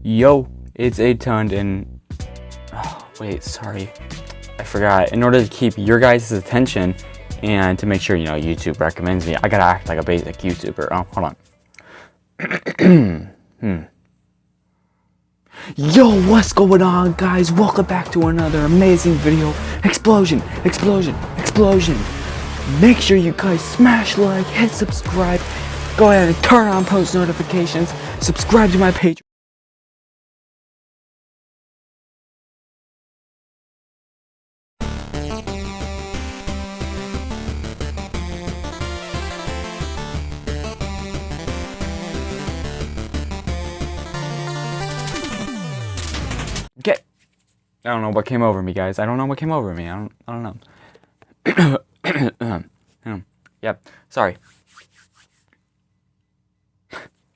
Yo, it's Aidetund, and oh, wait, sorry, I forgot. In order to keep your guys' attention and to make sure YouTube recommends me, I gotta act like a basic YouTuber. Oh, hold on. Yo, what's going on, guys? Welcome back to another amazing video. Explosion, explosion, explosion. Make sure you guys smash like, hit subscribe, go ahead and turn on post notifications, subscribe to my page. I don't know what came over me, guys. I don't know what came over me. I don't know. Yep. Sorry.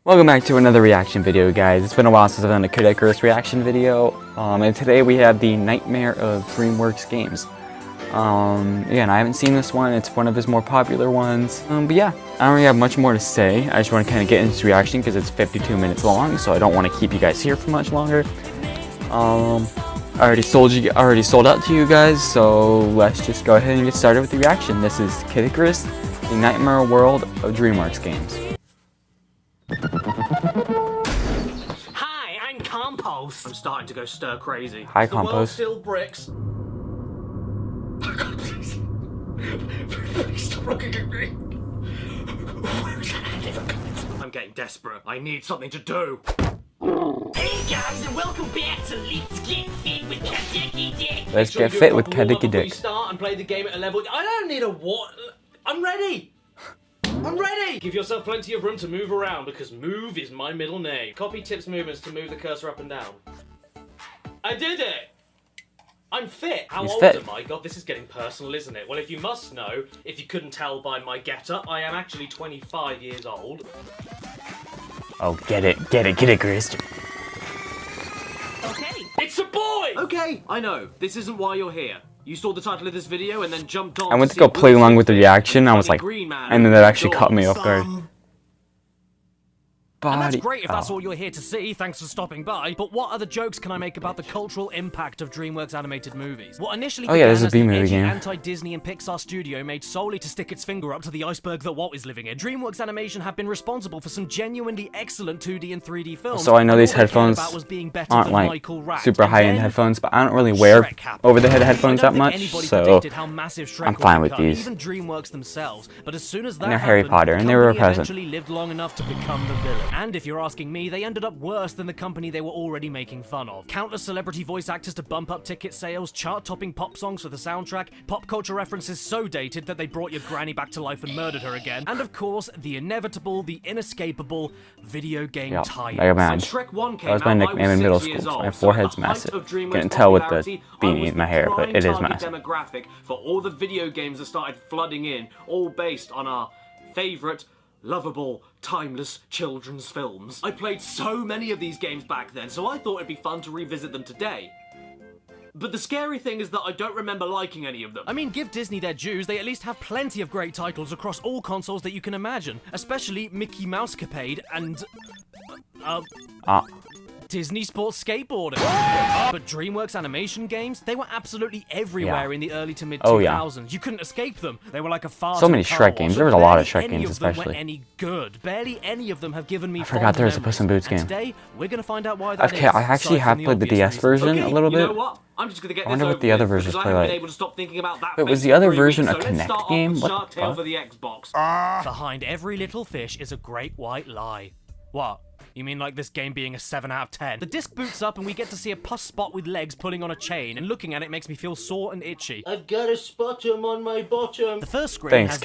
Welcome back to another reaction video, guys. It's been a while since I've done a Caddicarus reaction video. And today we have the Nightmare of DreamWorks games. Again, I haven't seen this one. It's one of his more popular ones. But yeah, I don't really have much more to say. I just want to kind of get into this reaction because it's 52 minutes long, so I don't want to keep you guys here for much longer. I already sold out to you guys, so let's just go ahead and get started with the reaction. This is Caddicarus, the Nightmare World of DreamWorks games. Hi, I'm Compost. I'm starting to go stir crazy. Hi, Compost. The world still bricks. Oh God, please. Please stop looking at me. Where is that hand coming from? I'm getting desperate. I need something to do. Hey guys, and welcome back to Let's Get Fit with Caddicarus. Let's get fit with Caddicarus. Start and play the game at a level. I don't need a what? I'm ready. I'm ready. Give yourself plenty of room to move around because move is my middle name. Copy tips movements to move the cursor up and down. I did it. I'm fit. How old am I? God, this is getting personal, isn't it? Well, if you must know, if you couldn't tell by my getup, I am actually 25 years old. Oh, get it, Chris. Okay, it's a boy! Okay, I know, this isn't why you're here. You saw the title of this video and then jumped on. I went to go play along with the reaction, I was like, and then that actually caught me off guard. And that's great if that's all you're here to see, thanks for stopping by, but what other jokes can I make about the cultural impact of DreamWorks animated movies? What initially began as the edgy anti-Disney and Pixar studio made solely to stick its finger up to the iceberg that Walt is living in, DreamWorks Animation have been responsible for some genuinely excellent 2D and 3D films. So I know these headphones aren't like super high-end headphones, but I don't really wear over-the-head headphones that much, so I'm fine with these. Even DreamWorks themselves, but as soon as that and they're Harry Potter, and they were a present. Eventually lived long enough to become the villain. And if you're asking me, they ended up worse than the company they were already making fun of. Countless celebrity voice actors to bump up ticket sales, chart-topping pop songs for the soundtrack, pop culture references so dated that they brought your granny back to life and murdered her again, and of course, the inevitable, the inescapable video game tie-ins. Shrek 1 came that was my nickname in middle school, so my forehead's massive. Couldn't tell with the beanie in my hair, but it is massive. Demographic for all the video games that started flooding in, all based on our favorite lovable, timeless children's films. I played so many of these games back then, so I thought it'd be fun to revisit them today. But the scary thing is that I don't remember liking any of them. I mean, give Disney their dues, they at least have plenty of great titles across all consoles that you can imagine, especially Mickey Mousecapade and Disney Sports Skateboarding. But DreamWorks animation games, they were absolutely everywhere in the early to mid 2000s. You couldn't escape them. They were like a fart. So many Shrek games. There was a lot of Shrek games, especially. Any good. Barely any of them have given me. I forgot there was a Puss in Boots game. Today, we're gonna find out why that is. I actually have played the DS version a little bit. You know what? I'm just gonna get I wonder what the other versions play like. Wait, was the other version a Kinect game? What the fuck? Behind every little fish is a great white lie. What? You mean like this game being a 7 out of 10? The disc boots up and we get to see a pus spot with legs pulling on a chain, and looking at it makes me feel sore and itchy. I've got a spottum on my bottom. The first screen has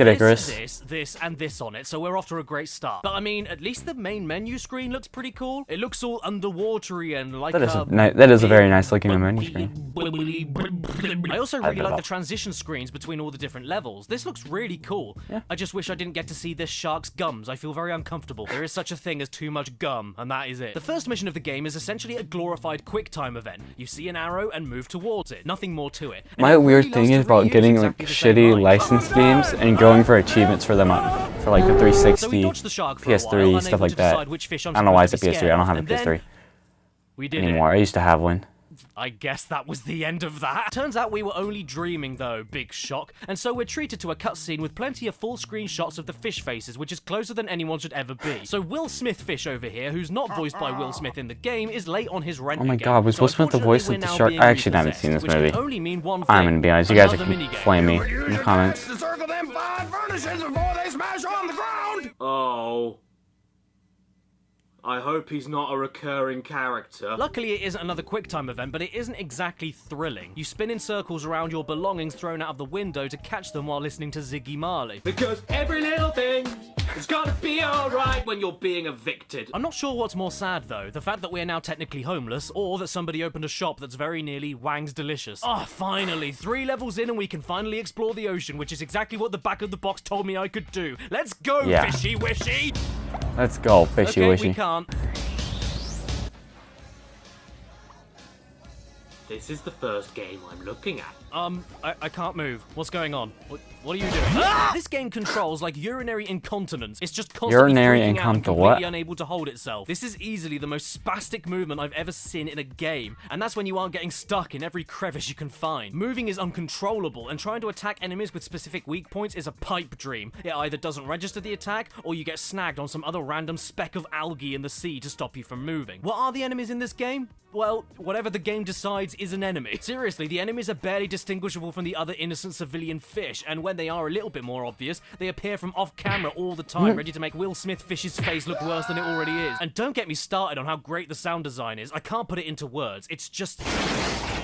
this, and this on it, so we're off to a great start. But I mean, at least the main menu screen looks pretty cool. It looks all underwatery and like that is a very nice looking menu screen. I also really like the transition screens between all the different levels. This looks really cool. Yeah. I just wish I didn't get to see this shark's gums. I feel very uncomfortable. There is such a thing as too much gum, and that is it. The first mission of the game is essentially a glorified QuickTime event. You see an arrow and move towards it. Nothing more to it. And my weird thing is about getting like shitty licensed games and going for achievements for them for like the 360, PS3, stuff like that. I don't know why it's a PS3. I don't have a PS3. We did anymore. I used to have one. I guess that was the end of that. Turns out we were only dreaming though, big shock. And so we're treated to a cutscene with plenty of full screen shots of the fish faces, which is closer than anyone should ever be. So Will Smith Fish over here, who's not voiced by Will Smith in the game, is late on his rent Oh my again. god, was Will Smith the voice of the shark? I actually haven't seen this movie. Only mean one thing, I'm gonna be honest, you guys can flame me in the comments. To circle them 5 furnaces before they smash on the ground. Oh. I hope he's not a recurring character. Luckily, it isn't another QuickTime event, but it isn't exactly thrilling. You spin in circles around your belongings thrown out of the window to catch them while listening to Ziggy Marley. Because every little thing is gonna be alright when you're being evicted. I'm not sure what's more sad, though. The fact that we're now technically homeless, or that somebody opened a shop that's very nearly Wang's Delicious. Oh, finally. 3 levels in and we can finally explore the ocean, which is exactly what the back of the box told me I could do. Let's go, Fishy Wishy! Let's go, Fishy Wishy. We can't. This is the first game I'm looking at. I can't move. What's going on? What are you doing? Ah! This game controls like urinary incontinence. It's just constantly freaking out and completely unable to hold itself. This is easily the most spastic movement I've ever seen in a game, and that's when you aren't getting stuck in every crevice you can find. Moving is uncontrollable, and trying to attack enemies with specific weak points is a pipe dream. It either doesn't register the attack, or you get snagged on some other random speck of algae in the sea to stop you from moving. What are the enemies in this game? Well, whatever the game decides is an enemy. Seriously, the enemies are barely distinguishable from the other innocent civilian fish, and when they are a little bit more obvious, they appear from off-camera all the time, ready to make Will Smith Fish's face look worse than it already is. And don't get me started on how great the sound design is. I can't put it into words. It's just...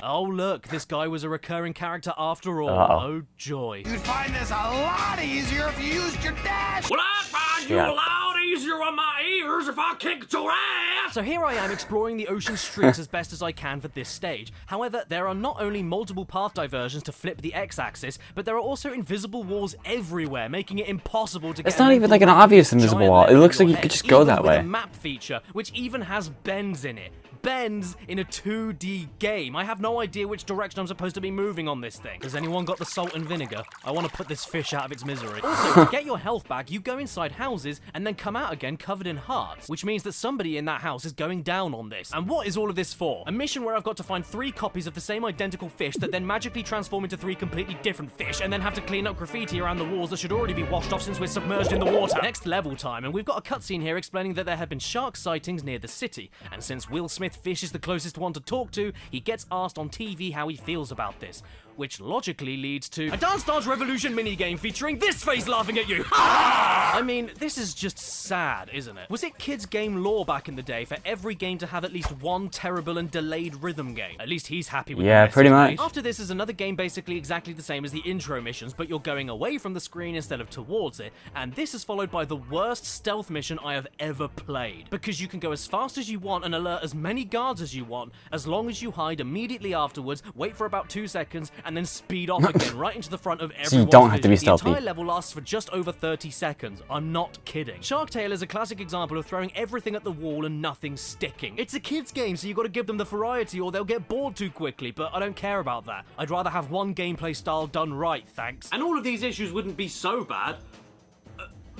Oh, look, this guy was a recurring character after all. Oh, joy. You'd find this a lot easier if you used your dash. Well, I find you a lot easier on my ears if I kicked your ass! So here I am exploring the ocean streets as best as I can for this stage. However, there are not only multiple path diversions to flip the x-axis, but there are also invisible walls everywhere, making it impossible to get... It's not even like an obvious invisible wall. It looks like you could just go that way. A map feature, which even has bends in it. Bends in a 2D game. I have no idea which direction I'm supposed to be moving on this thing. Has anyone got the salt and vinegar? I want to put this fish out of its misery. Also, to get your health back, you go inside houses and then come out again covered in hearts, which means that somebody in that house is going down on this. And what is all of this for? A mission where I've got to find 3 copies of the same identical fish that then magically transform into 3 completely different fish, and then have to clean up graffiti around the walls that should already be washed off since we're submerged in the water. Next level time, and we've got a cutscene here explaining that there have been shark sightings near the city, and since Will Smith Fish is the closest one to talk to, he gets asked on TV how he feels about this, which logically leads to a Dance Dance Revolution minigame featuring this face laughing at you. I mean, this is just sad, isn't it? Was it kids' game lore back in the day for every game to have at least one terrible and delayed rhythm game? At least he's happy with yeah, pretty much. After this is another game basically exactly the same as the intro missions, but you're going away from the screen instead of towards it, and this is followed by the worst stealth mission I have ever played, because you can go as fast as you want and alert as many guards as you want, as long as you hide immediately afterwards, wait for about 2 seconds, and then speed off again right into the front of everyone's So you don't have to be stealthy. The entire level lasts for just over 30 seconds. I'm not kidding. Shark Tale is a classic example of throwing everything at the wall and nothing sticking. It's a kid's game, so you got to give them the variety or they'll get bored too quickly, but I don't care about that. I'd rather have one gameplay style done right, thanks. And all of these issues wouldn't be so bad,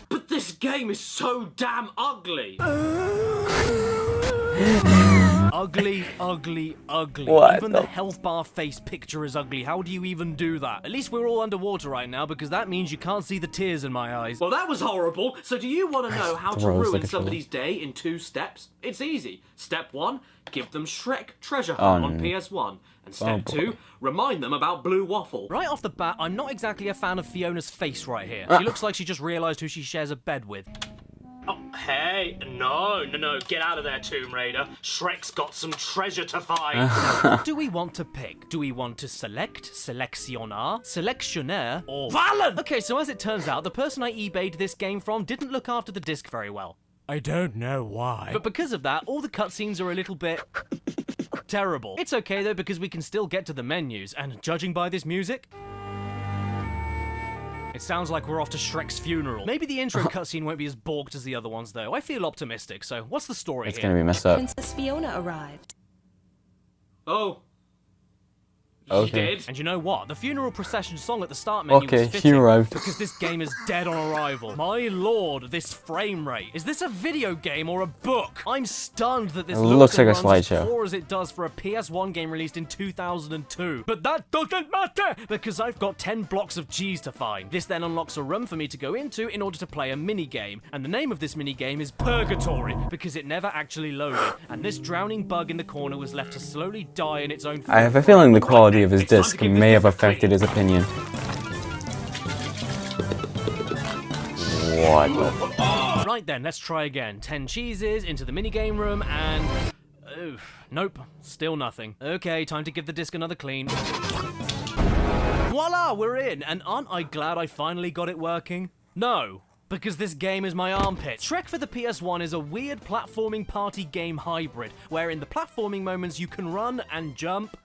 but this game is so damn ugly. Ugly, ugly, ugly. What Even the health bar face picture is ugly. How do you even do that? At least we're all underwater right now, because that means you can't see the tears in my eyes. Well, that was horrible. So do you want to know how to ruin somebody's day in 2 steps? It's easy. Step 1, give them Shrek Treasure Hunt on PS1. And step 2, remind them about Blue Waffle. Right off the bat, I'm not exactly a fan of Fiona's face right here. She looks like she just realised who she shares a bed with. Oh, hey, no, get out of there, Tomb Raider. Shrek's got some treasure to find. Now, what do we want to pick? Do we want to select, selectionnaire, or Valen? Okay, so as it turns out, the person I eBayed this game from didn't look after the disc very well. I don't know why. But because of that, all the cutscenes are a little bit... terrible. It's okay though, because we can still get to the menus, and judging by this music... it sounds like we're off to Shrek's funeral. Maybe the intro cutscene won't be as borked as the other ones, though. I feel optimistic, so what's the story here? It's gonna be messed up. Princess Fiona arrived. Oh. Okay. did. And you know what? The funeral procession song at the start menu Okay, was fitting hero. because this game is dead on arrival. My lord, this frame rate. Is this a video game or a book? I'm stunned that this looks like a runs slideshow. as poor as it does for a PS1 game released in 2002. But that doesn't matter because I've got 10 blocks of cheese to find. This then unlocks a room for me to go into in order to play a mini game. And the name of this mini game is Purgatory because it never actually loaded. And this drowning bug in the corner was left to slowly die in its own. I have a feeling the quality of his disc may have affected his opinion. What the? Right then, let's try again. 10 cheeses into the minigame room and... nope, still nothing. Okay, time to give the disc another clean. Voila, we're in! And aren't I glad I finally got it working? No, because this game is my armpit. Shrek for the PS1 is a weird platforming party game hybrid, where in the platforming moments you can run and jump.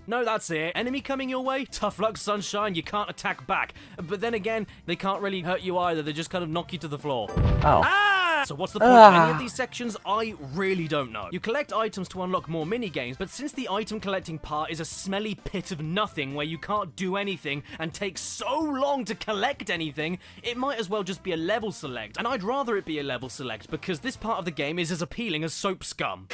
No, that's it. Enemy coming your way? Tough luck, sunshine, you can't attack back. But then again, they can't really hurt you either, they just kind of knock you to the floor. Oh. Ah! So what's the point of any of these sections? I really don't know. You collect items to unlock more mini-games, but since the item collecting part is a smelly pit of nothing where you can't do anything and takes so long to collect anything, it might as well just be a level select. And I'd rather it be a level select because this part of the game is as appealing as soap scum.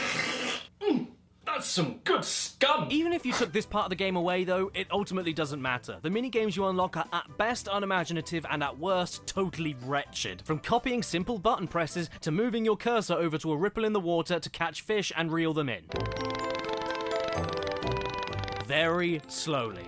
That's some good scum! Even if you took this part of the game away, though, it ultimately doesn't matter. The minigames you unlock are at best unimaginative and at worst totally wretched. From copying simple button presses to moving your cursor over to a ripple in the water to catch fish and reel them in. Very slowly.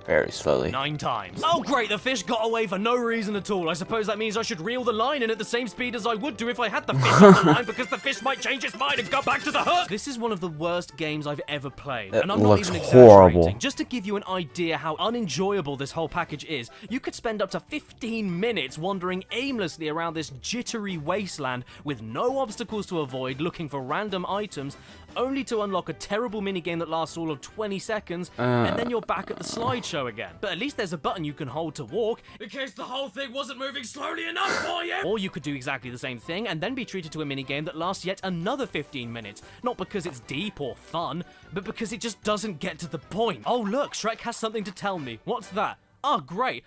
Very slowly. 9 times. Oh great, the fish got away for no reason at all. I suppose that means I should reel the line in at the same speed as I would do if I had the fish on the line because the fish might change its mind and go back to the hook. This is one of the worst games I've ever played. And I'm not even exaggerating. Just to give you an idea how unenjoyable this whole package is, you could spend up to 15 minutes wandering aimlessly around this jittery wasteland with no obstacles to avoid, looking for random items, only to unlock a terrible minigame that lasts all of 20 seconds, and then you're back at the slideshow again. But at least there's a button you can hold to walk, in case the whole thing wasn't moving slowly enough for you! Or you could do exactly the same thing, and then be treated to a minigame that lasts yet another 15 minutes. Not because it's deep or fun, but because it just doesn't get to the point. Oh look, Shrek has something to tell me. What's that? Oh, great.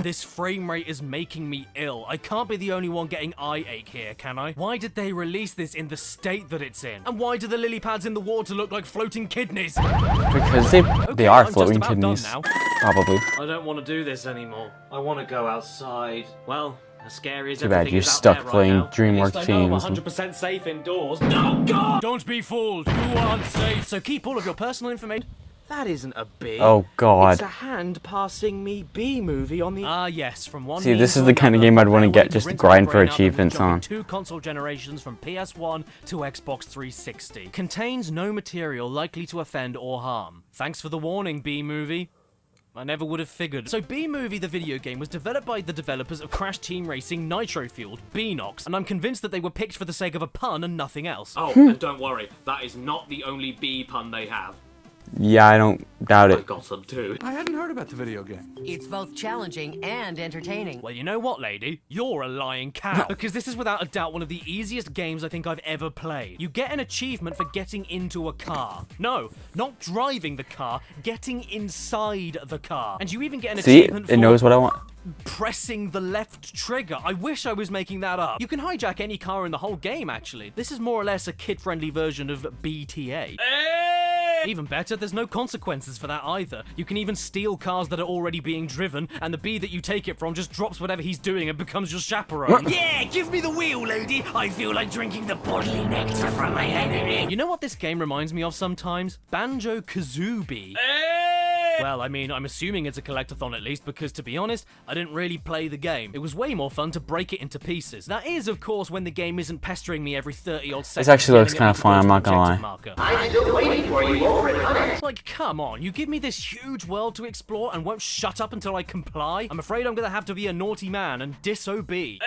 This frame rate is making me ill. I can't be the only one getting eye ache here, can I? Why did they release this in the state that it's in? And why do the lily pads in the water look like floating kidneys? Because they are floating kidneys. Probably. I don't want to do this anymore. I want to go outside. Well, as scary as too bad you're stuck playing DreamWorks games. 100% safe indoors. No, God! Don't be fooled. You aren't safe. So keep all of your personal information. That isn't a bee. Oh God. It's a hand passing me B movie on the... Ah yes, from one... See, this is the kind of game I'd want to get just to grind for achievements on. 2 console generations from PS1 to Xbox 360. Contains no material likely to offend or harm. Thanks for the warning, B movie. I never would have figured. So B-Movie, the video game, was developed by the developers of Crash Team Racing Nitro-Fueled, B-Nox, and I'm convinced that they were picked for the sake of a pun and nothing else. Oh, and don't worry, that is not the only B pun they have. Yeah, I don't doubt it. I got some too. I hadn't heard about the video game. It's both challenging and entertaining. Well, you know what, lady? You're a lying cow. Because this is without a doubt one of the easiest games I think I've ever played. You get an achievement for getting into a car. No, not driving the car, getting inside the car. And you even get an achievement for... it knows what I want. Pressing the left trigger. I wish I was making that up. You can hijack any car in the whole game, actually. This is more or less a kid-friendly version of BTA. Even better, there's no consequences for that either. You can even steal cars that are already being driven, and the bee that you take it from just drops whatever he's doing and becomes your chaperone. Yeah, give me the wheel, lady! I feel like drinking the bodily nectar from my enemy. You know what this game reminds me of sometimes? Banjo-Kazooie. Well, I mean, I'm assuming it's a collectathon at least, because to be honest, I didn't really play the game. It was way more fun to break it into pieces. That is, of course, when the game isn't pestering me every 30-odd seconds. This actually looks kind of fun, I'm not gonna lie. I'm still waiting for you over at Kinect. Like, come on, you give me this huge world to explore and won't shut up until I comply? I'm afraid I'm gonna have to be a naughty man and disobey.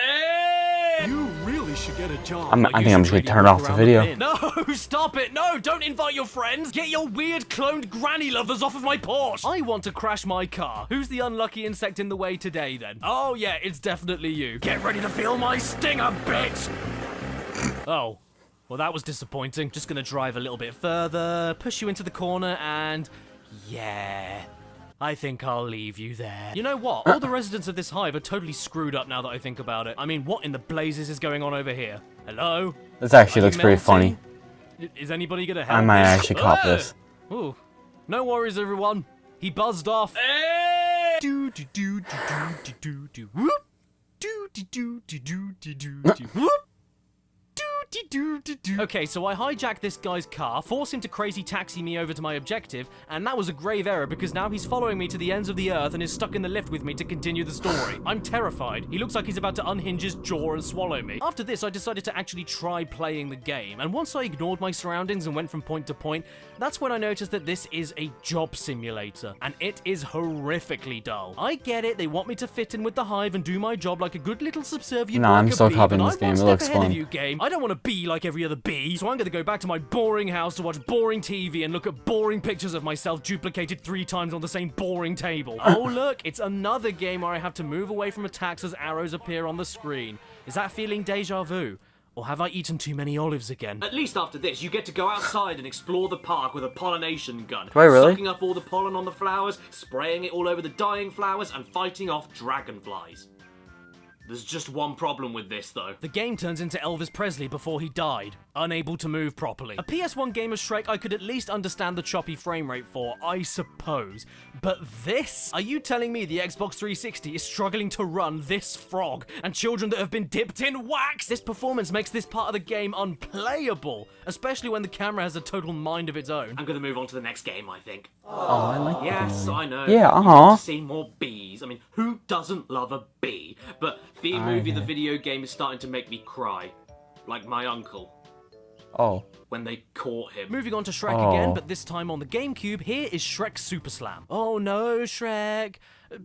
You really should get a job. I think I'm just gonna turn off the video. No, stop it! No, don't invite your friends! Get your weird cloned granny lovers off of my porch! I want to crash my car. Who's the unlucky insect in the way today, then? Oh, yeah, it's definitely you. Get ready to feel my stinger, bitch! Oh. Well, that was disappointing. Just gonna drive a little bit further, push you into the corner, and... Yeah. I think I'll leave you there. You know what? All the residents of this hive are totally screwed up now that I think about it. I mean, what in the blazes is going on over here? Hello? This actually looks pretty funny. Is anybody gonna help I might me? actually cop this. Ooh. No worries, everyone. He buzzed off. Hey! Do do do do do do do whoop. Do do do do do do do whoop. Okay, so I hijacked this guy's car, forced him to crazy taxi me over to my objective, and that was a grave error because now he's following me to the ends of the earth and is stuck in the lift with me to continue the story. I'm terrified. He looks like he's about to unhinge his jaw and swallow me. After this, I decided to actually try playing the game, and once I ignored my surroundings and went from point to point, that's when I noticed that this is a job simulator, and it is horrifically dull. I get it, they want me to fit in with the hive and do my job like a good little subservient Nah, I'm worker still bee, copying but this I'm game. one It step looks ahead of fun. you, game. I don't want to be like every other bee, so I'm gonna go back to my boring house to watch boring TV and look at boring pictures of myself duplicated 3 times on the same boring table. Oh look, it's another game where I have to move away from attacks as arrows appear on the screen. Is that feeling deja vu? Or have I eaten too many olives again? At least after this, you get to go outside and explore the park with a pollination gun. Do I really? Sucking up all the pollen on the flowers, spraying it all over the dying flowers, and fighting off dragonflies. There's just one problem with this, though. The game turns into Elvis Presley before he died, unable to move properly. A PS1 game of Shrek I could at least understand the choppy frame rate for, I suppose. But this? Are you telling me the Xbox 360 is struggling to run this frog and children that have been dipped in wax? This performance makes this part of the game unplayable, especially when the camera has a total mind of its own. I'm gonna move on to the next game, I think. Oh, I like Yes, that. I know. Yeah, You uh-huh. get to see more bees. I mean, who doesn't love a bee? But Bee Movie, the video game, is starting to make me cry. Like my uncle. Oh. When they caught him. Moving on to Shrek Oh. again, but this time on the GameCube, here is Shrek Super Slam. Oh no, Shrek.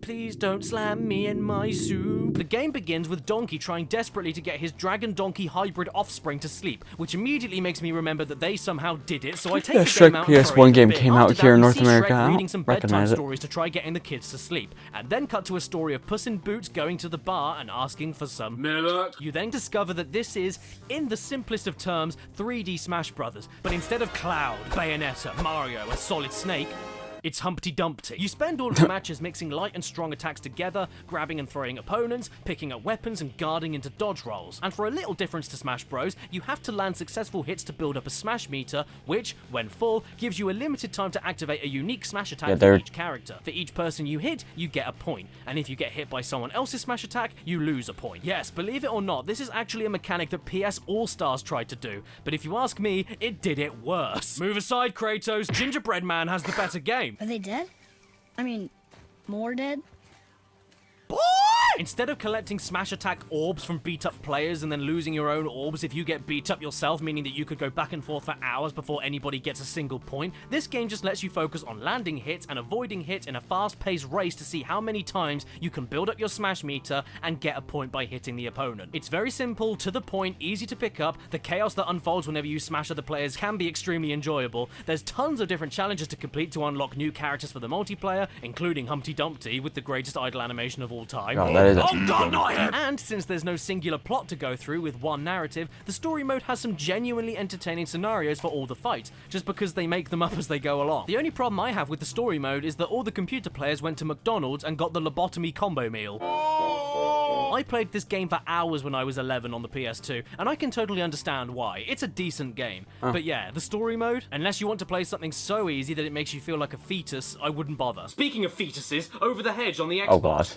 Please don't slam me in my soup. The game begins with Donkey trying desperately to get his dragon-donkey hybrid offspring to sleep, which immediately makes me remember that they somehow did it, so I take The the game Shrek out and throw PS1 it in game the bin. came After out that, here in we North see America. Shrek I reading don't some bedtime recognize it. stories to try getting the kids to sleep, and then cut to a story of Puss in Boots going to the bar and asking for some milk. You then discover that this is, in the simplest of terms, 3D Smash Brothers, but instead of Cloud, Bayonetta, Mario, and Solid Snake, it's Humpty Dumpty. You spend all of the matches mixing light and strong attacks together, grabbing and throwing opponents, picking up weapons, and guarding into dodge rolls. And for a little difference to Smash Bros, you have to land successful hits to build up a Smash meter, which, when full, gives you a limited time to activate a unique Smash attack for each character. For each person you hit, you get a point. And if you get hit by someone else's Smash attack, you lose a point. Yes, believe it or not, this is actually a mechanic that PS All-Stars tried to do. But if you ask me, it did it worse. Move aside, Kratos. Gingerbread Man has the better game. Are they dead? I mean, more dead? Boy! Instead of collecting smash attack orbs from beat up players and then losing your own orbs if you get beat up yourself, meaning that you could go back and forth for hours before anybody gets a single point, this game just lets you focus on landing hits and avoiding hits in a fast-paced race to see how many times you can build up your smash meter and get a point by hitting the opponent. It's very simple, to the point, easy to pick up. The chaos that unfolds whenever you smash other players can be extremely enjoyable. There's tons of different challenges to complete to unlock new characters for the multiplayer, including Humpty Dumpty with the greatest idle animation of all time. Oh, that is And since there's no singular plot to go through with one narrative, the story mode has some genuinely entertaining scenarios for all the fights, just because they make them up as they go along. The only problem I have with the story mode is that all the computer players went to McDonald's and got the lobotomy combo meal. I played this game for hours when I was 11 on the PS2, and I can totally understand why. It's a decent game. But yeah, the story mode, unless you want to play something so easy that it makes you feel like a fetus, I wouldn't bother. Speaking of fetuses, over the hedge on the Xbox. Oh god.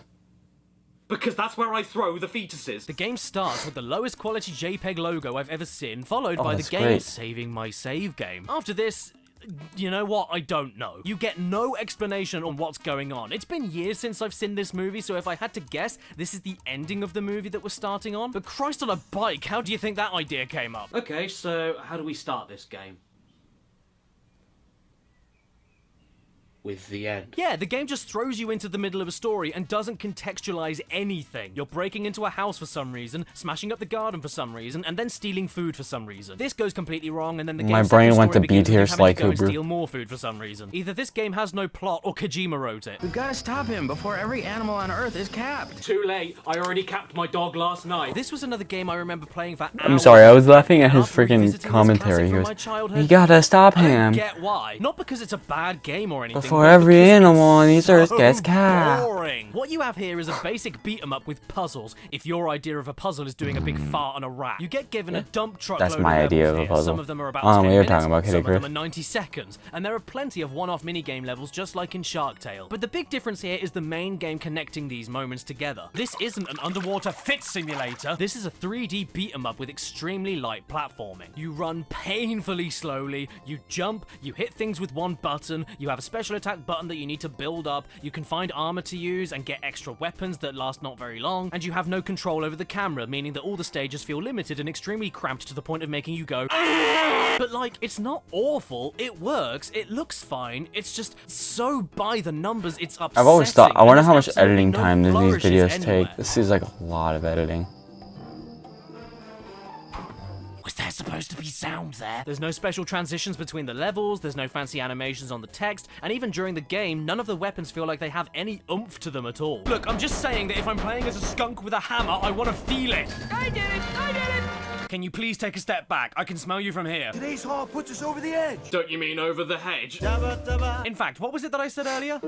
Because that's where I throw the fetuses. The game starts with the lowest quality JPEG logo I've ever seen, followed by the that's game great. saving my save game. After this, you know what? I don't know. You get no explanation on what's going on. It's been years since I've seen this movie, so if I had to guess, this is the ending of the movie that we're starting on. But Christ on a bike, how do you think that idea came up? Okay, so how do we start this game? With the end. Yeah, the game just throws you into the middle of a story and doesn't contextualize anything. You're breaking into a house for some reason, smashing up the garden for some reason, and then stealing food for some reason. This goes completely wrong, and then the My game's brain second went story to B begins with tier you having to go and Sly steal more food for some reason. Either this game has no plot, or Kojima wrote it. We've got to stop him before every animal on Earth is capped. Too late. I already capped my dog last night. This was another game I remember playing for hours. I'm sorry, I was laughing at his After freaking revisiting this commentary. classic He from goes, my childhood, "You gotta stop I don't him." get why. Not because it's a bad game or anything. For every because animal on it's these earth so gets cat. boring. What you have here is a basic beat 'em up with puzzles. If your idea of a puzzle is doing a big fart on a rat, you get given a dump truck. That's my idea of a puzzle. Some of them are about 10 we were minutes, talking about some of them Caddicarus. are 90 seconds, and there are plenty of one-off minigame levels just like in Shark Tale. But the big difference here is the main game connecting these moments together. This isn't an underwater fit simulator. This is a 3D beat 'em up with extremely light platforming. You run painfully slowly, you jump, you hit things with one button, you have a special attack button that you need to build up, you can find armor to use and get extra weapons that last not very long, and you have no control over the camera, meaning that all the stages feel limited and extremely cramped to the point of making you go but like, it's not awful, it works, it looks fine, it's just so by the numbers, it's upsetting. I've always thought, I wonder how much absolutely editing no time these flourishes videos anywhere. take. This seems like a lot of editing. Was there supposed to be sound there? There's no special transitions between the levels, there's no fancy animations on the text, and even during the game, none of the weapons feel like they have any oomph to them at all. Look, I'm just saying that if I'm playing as a skunk with a hammer, I want to feel it. I did it! I did it! Can you please take a step back? I can smell you from here. Today's haul puts us over the edge. Don't you mean over the hedge? In fact, what was it that I said earlier?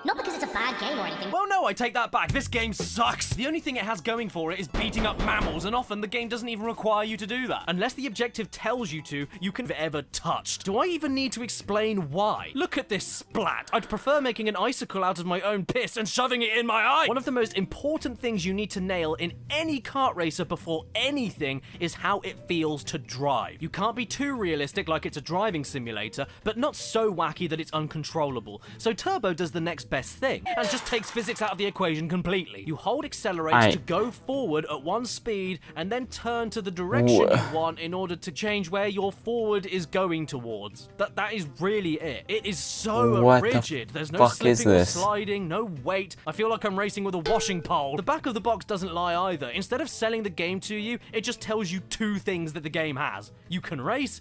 Not because it's a bad game or anything. Well, no, I take that back. This game sucks. The only thing it has going for it is beating up mammals, and often the game doesn't even require you to do that. Unless the objective tells you to, you can be ever touched. Do I even need to explain why? Look at this splat. I'd prefer making an icicle out of my own piss and shoving it in my eye. One of the most important things you need to nail in any kart racer before anything is how it feels to drive. You can't be too realistic like it's a driving simulator, but not so wacky that it's uncontrollable. So Turbo does the next best thing and just takes physics out of the equation completely. You hold accelerate to go forward at one speed and then turn to the direction you want in order to change where your forward is going towards. That is really it. It is so rigid. There's no slipping or sliding, no weight. I feel like I'm racing with a washing pole. The back of the box doesn't lie either. Instead of selling the game to you, it just tells you two things that the game has. You can race,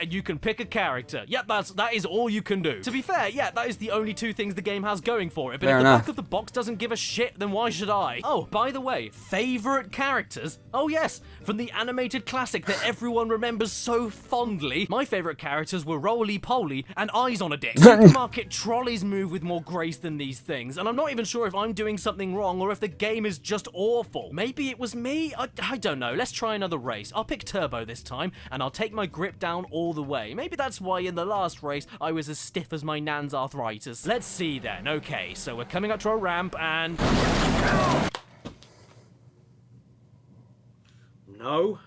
and you can pick a character. Yep, that is all you can do. To be fair, yeah, that is the only two things the game has going for it. But if the back of the box doesn't give a shit, then why should I? Oh, by the way, favorite characters? Oh yes, from the animated classic that everyone remembers so fondly, my favorite characters were Roly Poly and Eyes on a Dick. Supermarket trolleys move with more grace than these things, and I'm not even sure if I'm doing something wrong or if the game is just awful. Maybe it was me? I don't know. Let's try another race. I'll pick Turbo this time, and I'll take my grip down all the way. Maybe that's why in the last race I was as stiff as my nan's arthritis. Let's see then. Okay, so we're coming up to a ramp and... No.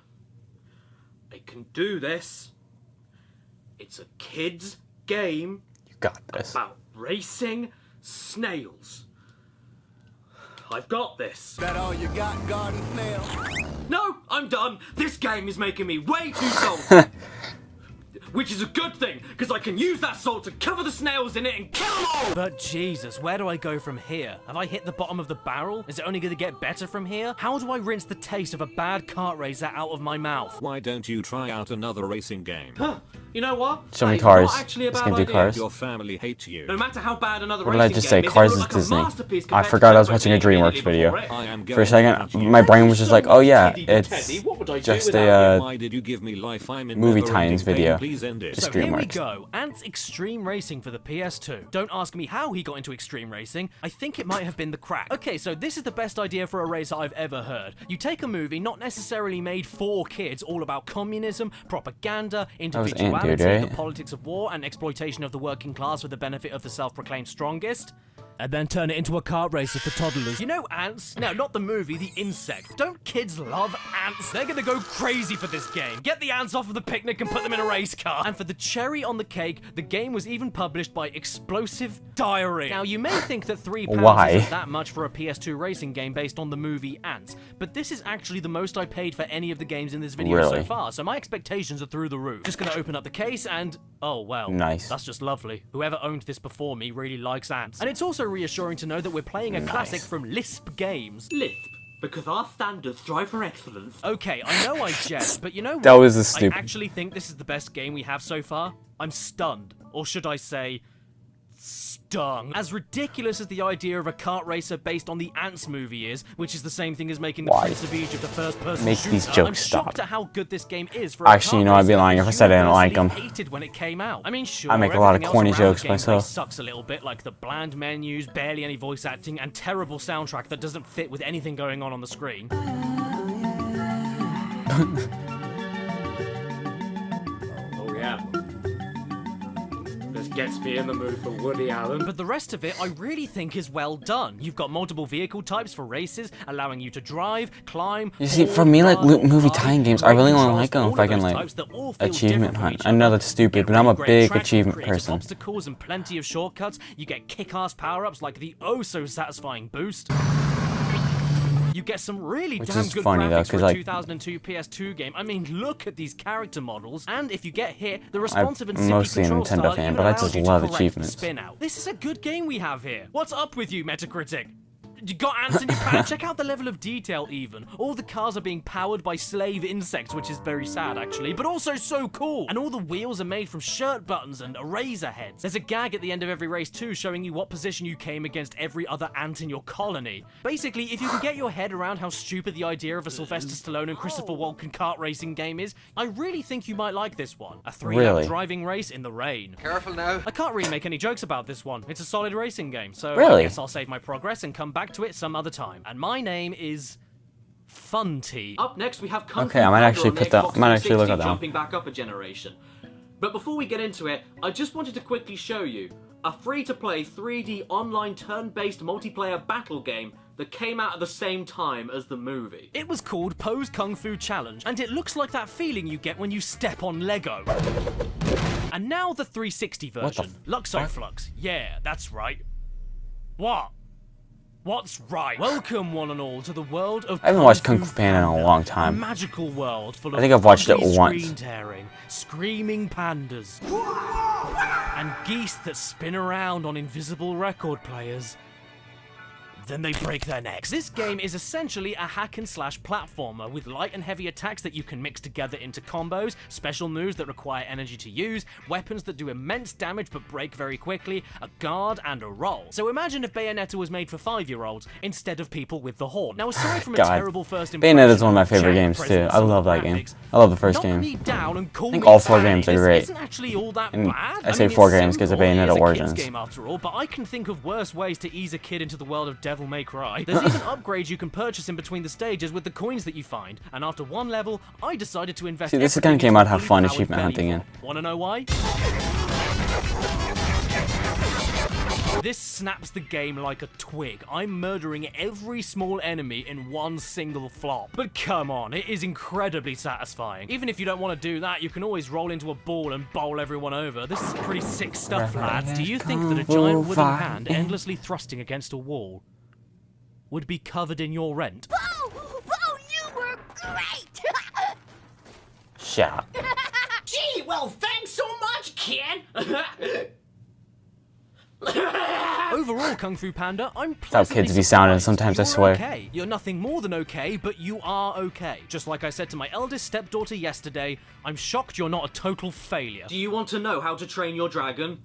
I can do this. It's a kid's game. You got this. About racing snails. I've got this. That all you got, garden snail? No, I'm done. This game is making me way too salty. Which is a good thing, because I can use that salt to cover the snails in it and kill them all! But Jesus, where do I go from here? Have I hit the bottom of the barrel? Is it only going to get better from here? How do I rinse the taste of a bad kart racer out of my mouth? Why don't you try out another racing game? Huh, you know what? Show me cars. Actually a This bad game do idea. cars. Your family hates you. No matter how bad another What did I racing just game say? is, Cars it is looks like a Disney. masterpiece I compared to forgot I was Turbo watching a Jam DreamWorks before video. it. I am For a second, my brain was just like, oh yeah, it's just a Why did you give me life? I'm in movie never times ending pain. video. Please end it. So here we DreamWorks. go, Ant's Extreme Racing for the PS2. Don't ask me how he got into extreme racing. I think it might have been the crack. Okay, so this is the best idea for a racer I've ever heard. You take a movie not necessarily made for kids, all about communism, propaganda, individuality, the politics of war, and exploitation of the working class for the benefit of the self-proclaimed strongest, and then turn it into a kart racer for toddlers. You know ants? No, not the movie, the insect. Don't kids love ants? They're gonna go crazy for this game. Get the ants off of the picnic and put them in a race car. And for the cherry on the cake, the game was even published by Explosive Diary. Now, you may think that £3 isn't that much for a PS2 racing game based on the movie Ants, but this is actually the most I paid for any of the games in this video so far, so my expectations are through the roof. Just gonna open up the case and... oh, well. Nice. That's just lovely. Whoever owned this before me really likes ants. And it's also reassuring to know that we're playing a classic from Lisp Games. Lisp, because our standards strive for excellence. Okay, I know I jest, but you know what? That was a stupid. I actually think this is the best game we have so far. I'm stunned. Or should I say, stung. As ridiculous as the idea of a kart racer based on the Ants movie is, which is the same thing as making the Prince of Egypt a first-person Make shooter, these jokes I'm stop. shocked at how good this game is for a Actually, you know, I'd be lying if I said I didn't like them. hated when it came out. I mean, sure, I make a lot of everything else corny around jokes the gameplay myself. sucks a little bit, like the bland menus, barely any voice acting, and terrible soundtrack that doesn't fit with anything going on the screen. Oh yeah. This gets me in the mood for Woody Allen. But the rest of it I really think is well done. You've got multiple vehicle types for races, allowing you to drive, climb. You see, for me, like movie tie-in games, I really only like them if I can like achievement hunt. I know that's stupid, but I'm a big achievement person. Obstacles and plenty of shortcuts. You get kick-ass power-ups like the oh-so-satisfying boost. You get some really damn good graphics for a 2002 PS2 game. I mean, look at these character models, and if you get hit, the responsive and simple control style even allows you to correct the spin out. This is a good game we have here. What's up with you, Metacritic? You got ants in your pants? Check out the level of detail even. All the cars are being powered by slave insects, which is very sad actually, but also so cool. And all the wheels are made from shirt buttons and eraser heads. There's a gag at the end of every race too, showing you what position you came against every other ant in your colony. Basically, if you can get your head around how stupid the idea of a Sylvester Stallone and Christopher Walken kart racing game is, I really think you might like this one. A 3-lap driving race in the rain. Careful now. I can't really make any jokes about this one. It's a solid racing game, so Really? I guess I'll save my progress and come back to it some other time. And my name is Funty. Up next we have Kung Fu Okay, I might Panda actually on put the that. I might Xbox actually look 360, at that. jumping back up a generation. But before we get into it, I just wanted to quickly show you a free-to-play 3D online turn-based multiplayer battle game that came out at the same time as the movie. It was called Pose Kung Fu Challenge, and it looks like that feeling you get when you step on Lego. And now the 360 version. Luxoflux. Yeah, that's right. What? What's right? Welcome, one and all, to the world of I haven't watched Kung Fu Panda in a long time. A magical world full of I think I've watched it ugly once. screen tearing, screaming pandas, and geese that spin around on invisible record players. Then they break their necks. This game is essentially a hack-and-slash platformer with light and heavy attacks that you can mix together into combos, special moves that require energy to use, weapons that do immense damage but break very quickly, a guard, and a roll. So imagine if Bayonetta was made for 5-year-olds instead of people with the horn. Now, aside from a terrible first impression, Bayonetta's one of my favorite games too. I love that game. I love the first game. I think all 4 games are great. And I say 4 games because of Bayonetta Origins. Game after all, but I can think of worse ways to ease a kid into the world of Devil May Cry. There's even upgrades you can purchase in between the stages with the coins that you find, and after one level, I decided to invest. See, this is the kind of game I'd have fun achievement hunting in. Wanna know why? This snaps the game like a twig. I'm murdering every small enemy in one single flop. But come on, it is incredibly satisfying. Even if you don't want to do that, you can always roll into a ball and bowl everyone over. This is pretty sick stuff, lads. Do you think that a giant wooden hand endlessly thrusting against a wall would be covered in your rent? Whoa! Whoa, you were great! Shut up. Gee, well, thanks so much, Ken! Overall, Kung Fu Panda, I'm That's how kids be sounding sometimes, I swear. Okay. You're nothing more than okay, but you are okay. Just like I said to my eldest stepdaughter yesterday, I'm shocked you're not a total failure. Do you want to know how to train your dragon?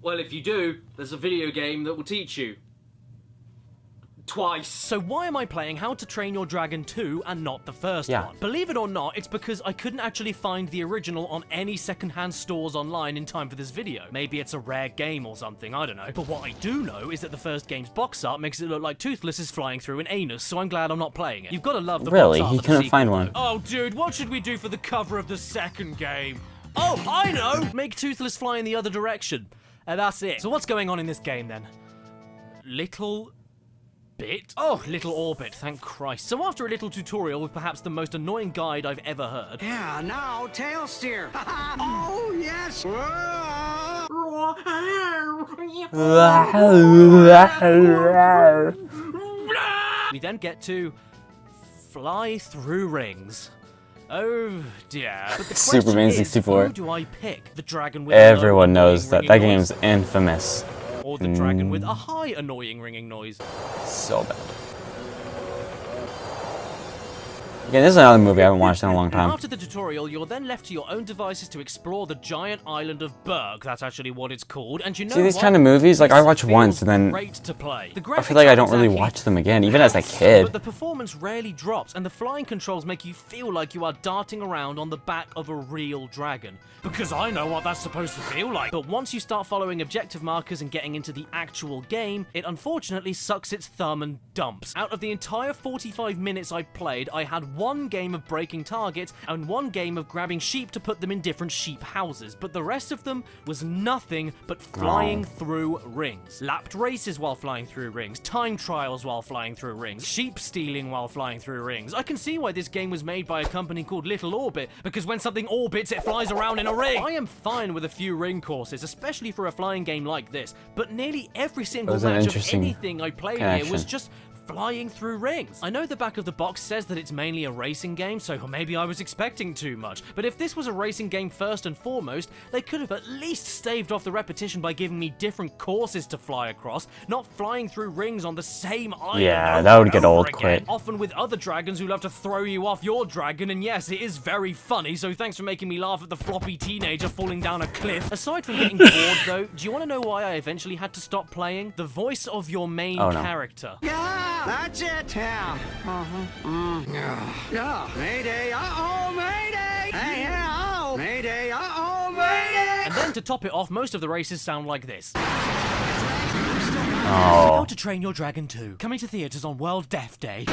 Well, if you do, there's a video game that will teach you. Twice. So why am I playing How to Train Your Dragon 2 and not the first one? Believe it or not, it's because I couldn't actually find the original on any secondhand stores online in time for this video. Maybe it's a rare game or something, I don't know. But what I do know is that the first game's box art makes it look like Toothless is flying through an anus, so I'm glad I'm not playing it. You've got to love the box art. He couldn't find one. Oh, dude, what should we do for the cover of the second game? Oh, I know! Make Toothless fly in the other direction. And that's it. So what's going on in this game, then? Little bit? Oh, Little Orbit, thank Christ. So after a little tutorial with perhaps the most annoying guide I've ever heard. Yeah, now tail steer. Oh, yes. We then get to fly through rings. Oh dear. But the Superman question is, 64. who do I pick? The dragon with Everyone a low, knows that. ringing That noise? game's infamous. Or the dragon with a high annoying ringing noise. So bad. Again, this is another movie I haven't watched in a long time. After the tutorial, you're then left to your own devices to explore the giant island of Berg. That's actually what it's called. And you know See, these what? kind of movies, like, I This watch once and then great to play. The I feel like I don't really graphics are watch them again, even as a kid. But the performance rarely drops, and the flying controls make you feel like you are darting around on the back of a real dragon. Because I know what that's supposed to feel like. But once you start following objective markers and getting into the actual game, it unfortunately sucks its thumb and dumps. Out of the entire 45 minutes I played, I had one game of breaking targets and one game of grabbing sheep to put them in different sheep houses, but the rest of them was nothing but flying through rings. Lapped races while flying through rings, time trials while flying through rings, sheep stealing while flying through rings. I can see why this game was made by a company called Little Orbit, because when something orbits, it flies around in a ring. I am fine with a few ring courses, especially for a flying game like this, but nearly every single match of anything I played here was just flying through rings. I know the back of the box says that it's mainly a racing game, so maybe I was expecting too much, but if this was a racing game first and foremost, they could have at least staved off the repetition by giving me different courses to fly across, not flying through rings on the same island. Yeah, that would get old quick. Often with other dragons who love to throw you off your dragon, and yes, it is very funny, so thanks for making me laugh at the floppy teenager falling down a cliff. Aside from getting bored though, do you want to know why I eventually had to stop playing? The voice of your main character. That's it. Yeah. Yeah. Mayday. Uh-oh. Mayday. Hey, oh. Mayday. Uh-oh. Mayday. And then to top it off, most of the races sound like this. Oh. How to Train Your Dragon 2. Coming to theaters on World Deaf Day.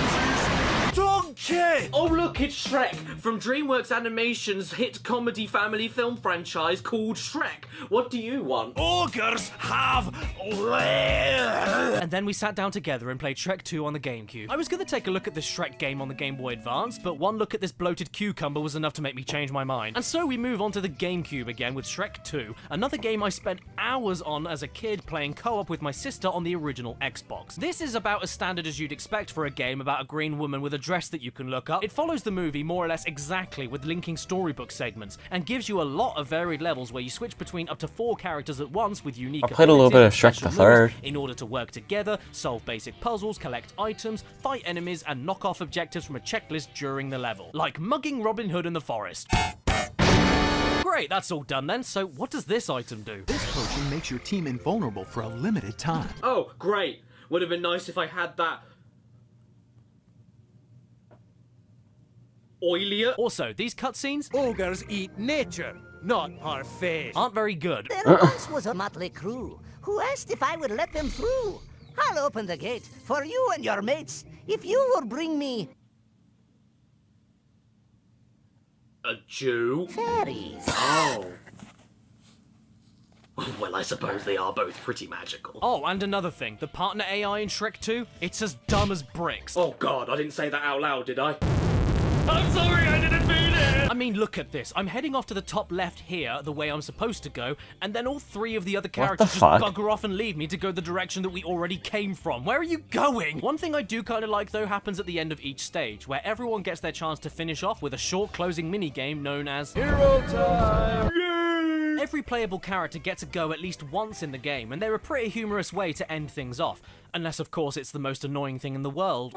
Donkey! Oh look, it's Shrek from DreamWorks Animation's hit comedy family film franchise called Shrek. What do you want? Ogres have and then we sat down together and played Shrek 2 on the GameCube. I was gonna take a look at this Shrek game on the Game Boy Advance, but one look at this bloated cucumber was enough to make me change my mind. And so we move on to the GameCube again with Shrek 2, another game I spent hours on as a kid playing co-op with my sister on the original Xbox. This is about as standard as you'd expect for a game about a green woman with a dress that you can look up. It follows the movie more or less exactly with linking storybook segments and gives you a lot of varied levels where you switch between up to 4 characters at once with unique I played a little bit of abilities Shrek and the Third. in order to work together, solve basic puzzles, collect items, fight enemies, and knock off objectives from a checklist during the level. Like mugging Robin Hood in the forest. Great, that's all done then, so what does this item do? This potion makes your team invulnerable for a limited time. Oh, great. Would have been nice if I had that oilier. Also, these cutscenes Ogres eat nature, not our face. aren't very good. There once was a motley crew who asked if I would let them through. I'll open the gate for you and your mates if you will bring me A Jew? fairies. Oh. Well, I suppose they are both pretty magical. Oh, and another thing, the partner AI in Shrek 2, it's as dumb as bricks. Oh god, I didn't say that out loud, did I? I'm sorry, I didn't mean it! I mean, look at this. I'm heading off to the top left here, the way I'm supposed to go, and then all 3 of the other characters just fuck? bugger off and leave me to go the direction that we already came from. Where are you going? One thing I do kind of like, though, happens at the end of each stage, where everyone gets their chance to finish off with a short closing minigame known as Hero Time! Every playable character gets a go at least once in the game, and they're a pretty humorous way to end things off. Unless, of course, it's the most annoying thing in the world.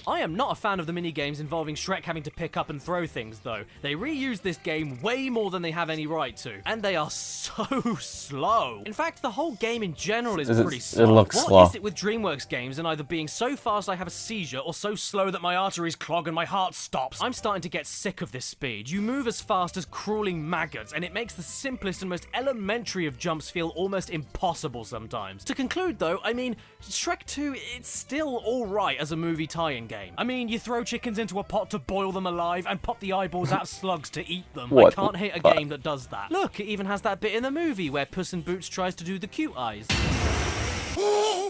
I am not a fan of the minigames involving Shrek having to pick up and throw things, though. They reuse this game way more than they have any right to, and they are so slow. In fact, the whole game in general is pretty slow. It looks slow. What is it with DreamWorks games and either being so fast I have a seizure or so slow that my arteries clog and my heart stops? I'm starting to get sick of this speed. You move as fast as crawling maggots, and it makes the simplest and most elementary of jumps feel almost impossible sometimes. To conclude, though, I mean, Shrek 2, it's still alright as a movie tie-in game. I mean, you throw chickens into a pot to boil them alive and pop the eyeballs out of slugs to eat them. What I can't hate a game that does that. Look, it even has that bit in the movie where Puss in Boots tries to do the cute eyes. The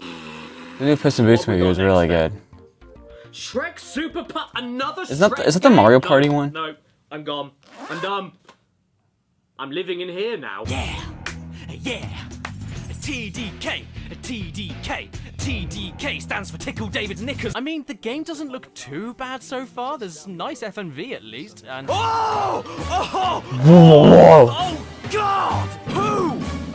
new Puss in Boots movie was really good. Shrek Super Pup, another Is that Shrek the game? Mario No, Party one? No, I'm gone. I'm done. I'm living in here now. Yeah, yeah. TDK, TDK, TDK stands for Tickle David's Knickers. I mean, the game doesn't look too bad so far. There's nice FMV at least, and Whoa! oh God!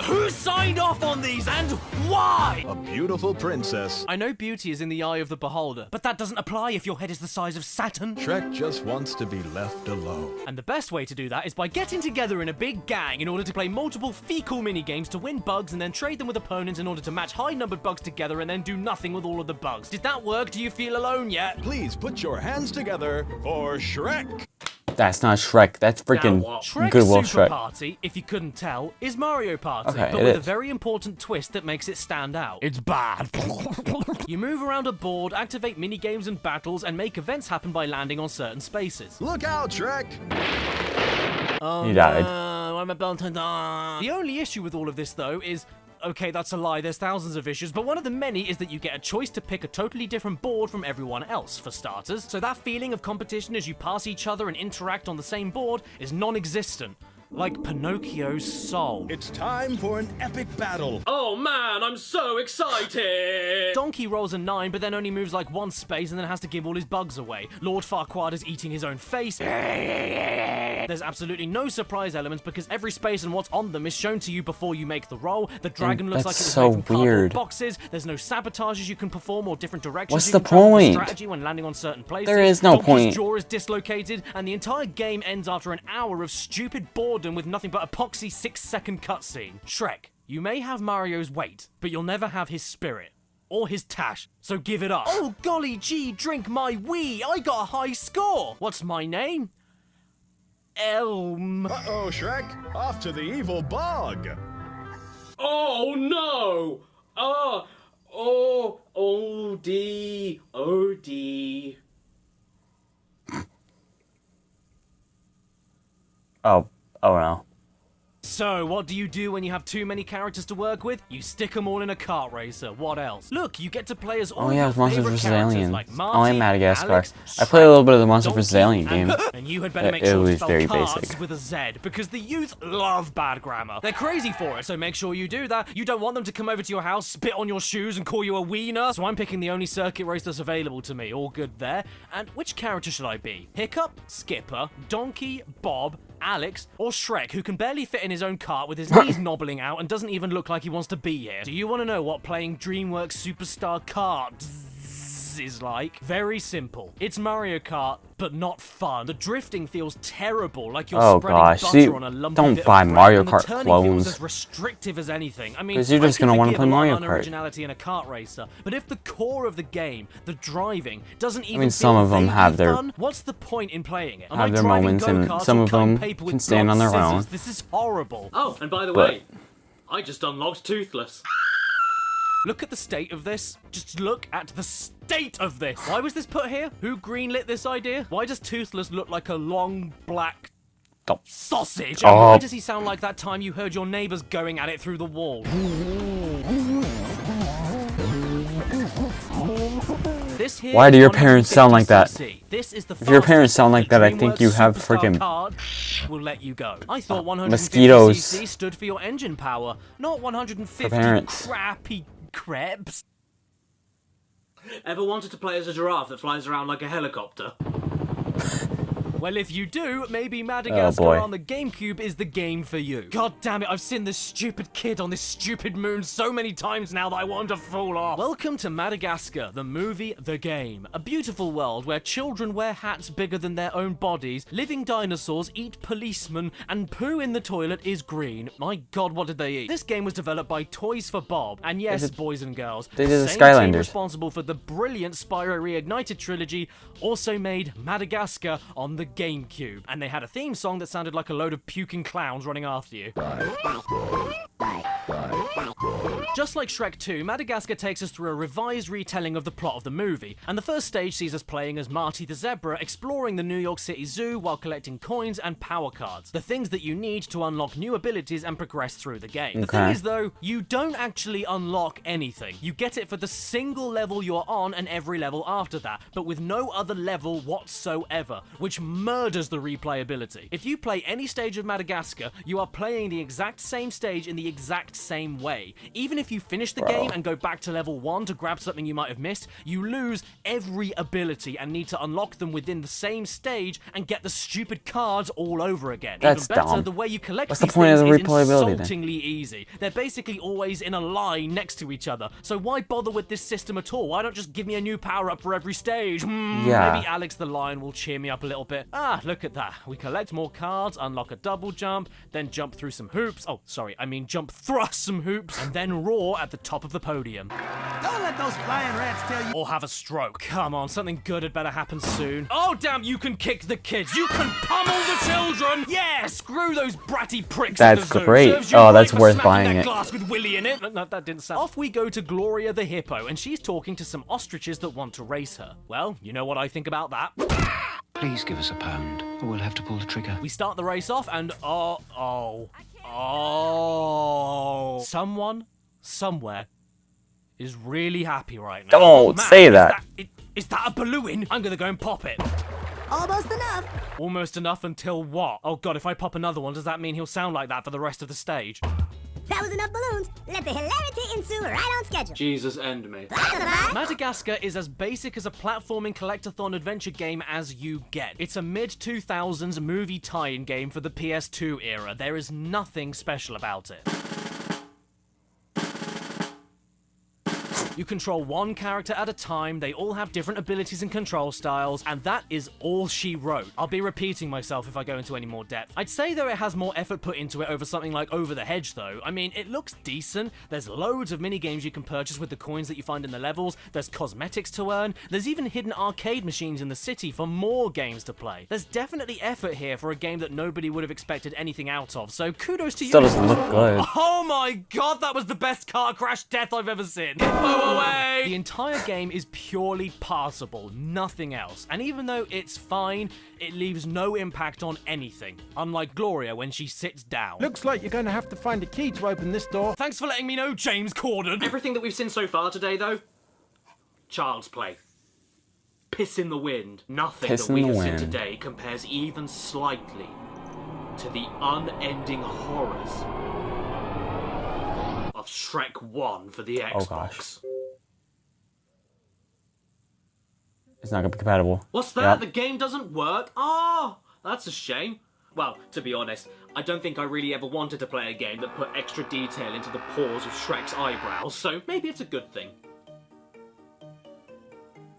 Whose side signed off on these, and why? A beautiful princess. I know beauty is in the eye of the beholder, but that doesn't apply if your head is the size of Saturn. Shrek just wants to be left alone. And the best way to do that is by getting together in a big gang in order to play multiple fecal minigames to win bugs and then trade them with opponents in order to match high-numbered bugs together and then do nothing with all of the bugs. Did that work? Do you feel alone yet? Please put your hands together for Shrek. That's not Shrek. That's freaking Shrek's Goodwill Super Shrek. Party, if you couldn't tell, is Mario Party, Okay, but it with a is. very important twist that makes it stand out. It's bad. You move around a board, activate mini-games and battles, and make events happen by landing on certain spaces. Look out, Shrek! Oh, You died. no, I'm about to die. The only issue with all of this, though, is... Okay, that's a lie, there's thousands of issues, but one of the many is that you get a choice to pick a totally different board from everyone else, for starters. So that feeling of competition as you pass each other and interact on the same board is non-existent. Like Pinocchio's soul. It's time for an epic battle. Oh man, I'm so excited! Donkey rolls a 9, but then only moves like one space and then has to give all his bugs away. Lord Farquaad is eating his own face. There's absolutely no surprise elements because every space and what's on them is shown to you before you make the roll. The dragon looks like it was so made from cardboard weird. boxes. There's no sabotages you can perform or different directions What's you the can travel for point? strategy when landing on certain places. There is no Donkey's point. jaw is dislocated, and the entire game ends after an hour of stupid boredom with nothing but a poxy 6-second cutscene. Shrek, you may have Mario's weight, but you'll never have his spirit. Or his tash, so give it up. Oh golly gee, drink my wee, I got a high score. What's my name? Elm. Uh-oh, Shrek. Off to the evil bog. Oh no! O-D. Oh no. So, what do you do when you have too many characters to work with? You stick them all in a kart racer. What else? Look, you get to play as all Oh yeah, your it's Monsters favorite vs. characters Aliens. like Oh, Marty, and Madagascar. Alex, I played a little bit of the Monsters Donkey, vs. Alien game. and you had better make It sure to was spell very cards basic. with a Z, because the youth love bad grammar. They're crazy for it, so make sure you do that. You don't want them to come over to your house, spit on your shoes, and call you a wiener. So I'm picking the only circuit race that's available to me. All good there. And which character should I be? Hiccup, Skipper, Donkey, Bob, Alex, or Shrek, who can barely fit in his own cart with his knees knobbling out and doesn't even look like he wants to be here? Do you want to know what playing DreamWorks Superstar Kart is like? Very simple. It's Mario Kart, but not fun. The drifting feels terrible, like you're Oh spreading gosh, butter see, on a lumpy don't bit of buy bread, Mario and the Kart turning feels clones. as restrictive as anything. I mean, 'Cause you're just I gonna can wanna forgive play a lot Mario of Kart. unoriginality in a kart racer, but if the core of the game, the driving, doesn't even some feel of them vaguely have their- fun, what's the point in playing it? Am have I their driving moments, and go-karts some or of cutting them paper with can stand blunt on their scissors? own. This is horrible. Oh, and by the But- way, I just unlocked Toothless. Look at the state of this. Just look at the state of this. Why was this put here? Who greenlit this idea? Why does Toothless look like a long black Oh. sausage? Oh. And why does he sound like that time you heard your neighbors going at it through the wall? This here Why do is your parents sound like that? 150cc. This is the If your parents fastest sound like that, I think DreamWorks you have Superstar freaking card will let you go. I thought 150cc mosquitoes. stood for your engine power, not 150 parents. crappy crepes. Ever wanted to play as a giraffe that flies around like a helicopter? Well, if you do, maybe Madagascar boy. on the GameCube is the game for you. God damn it, I've seen this stupid kid on this stupid moon so many times now that I want him to fall off. Welcome to Madagascar, the movie, the game. A beautiful world where children wear hats bigger than their own bodies, living dinosaurs eat policemen, and poo in the toilet is green. My god, what did they eat? This game was developed by Toys for Bob, and yes, boys and girls, they did the same Skylanders. team responsible for the brilliant Spyro Reignited trilogy also made Madagascar on the GameCube. And they had a theme song that sounded like a load of puking clowns running after you. Just like Shrek 2, Madagascar takes us through a revised retelling of the plot of the movie, and the first stage sees us playing as Marty the Zebra, exploring the New York City Zoo while collecting coins and power cards, the things that you need to unlock new abilities and progress through the game. The thing is though, you don't actually unlock anything. You get it for the single level you're on and every level after that, but with no other level whatsoever, which murders the replayability. If you play any stage of Madagascar, you are playing the exact same stage in the exact same way. Even if you finish the game and go back to level 1 to grab something you might have missed, you lose every ability and need to unlock them within the same stage and get the stupid cards all over again. That's Even better, dumb. the way you collect What's the these point of things the is replayability then? insultingly easy. They're basically always in a line next to each other. So why bother with this system at all? Why don't just give me a new power-up for every stage? Yeah. Maybe Alex the Lion will cheer me up a little bit. Ah, look at that. We collect more cards, unlock a double jump, then jump through some hoops. Oh, sorry, I mean jump thrust some hoops, and then roar at the top of the podium. Don't let those flying rats tell you. Or have a stroke. Come on, something good had better happen soon. Oh, damn, you can kick the kids. You can pummel the children. Yeah, screw those bratty pricks in the That's zoo. great. Serves you Oh, right that's for worth smacking buying that it. glass with Willy in it. No, that didn't sound. Off we go to Gloria the hippo, and she's talking to some ostriches that want to race her. Well, you know what I think about that. Please give us a pound, or we'll have to pull the trigger. We start the race off, and oh, someone, somewhere, is really happy right now. Don't Man, say that. Is that a balloon? I'm gonna go and pop it. Almost enough. Almost enough until what? Oh god, if I pop another one, does that mean he'll sound like that for the rest of the stage? That was enough balloons. Let the hilarity ensue right on schedule. Jesus end me. Madagascar is as basic as a platforming collectathon adventure game as you get. It's a mid-2000s movie tie-in game for the PS2 era. There is nothing special about it. You control one character at a time, they all have different abilities and control styles, and that is all she wrote. I'll be repeating myself if I go into any more depth. I'd say though it has more effort put into it over something like Over the Hedge though. I mean, it looks decent, there's loads of mini-games you can purchase with the coins that you find in the levels, there's cosmetics to earn, there's even hidden arcade machines in the city for more games to play. There's definitely effort here for a game that nobody would have expected anything out of, so kudos to you. Still doesn't look good. Oh my god, that was the best car crash death I've ever seen. Away. The entire game is purely passable, nothing else. And even though it's fine, it leaves no impact on anything. Unlike Gloria when she sits down. Looks like you're going to have to find a key to open this door. Thanks for letting me know, James Corden. Everything that we've seen so far today, though, child's play. Piss in the wind. Nothing Piss that we in the have seen wind. today compares even slightly to the unending horrors of Shrek 1 for the Xbox. Oh gosh. It's not gonna be compatible. What's that? Yep. The game doesn't work? Oh, that's a shame. Well, to be honest, I don't think I really ever wanted to play a game that put extra detail into the pores of Shrek's eyebrows, so maybe it's a good thing.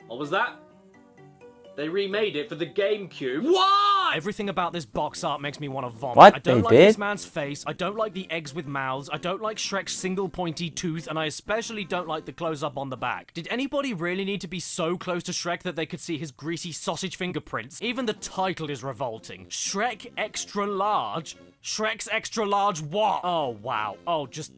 What was that? They remade it for the GameCube. Why? Everything about this box art makes me want to vomit. What? I don't They like did? this man's face, I don't like the eggs with mouths, I don't like Shrek's single pointy tooth, and I especially don't like the close-up on the back. Did anybody really need to be so close to Shrek that they could see his greasy sausage fingerprints? Even the title is revolting. Shrek Extra Large? Shrek's Extra Large what? Oh, wow. Oh, just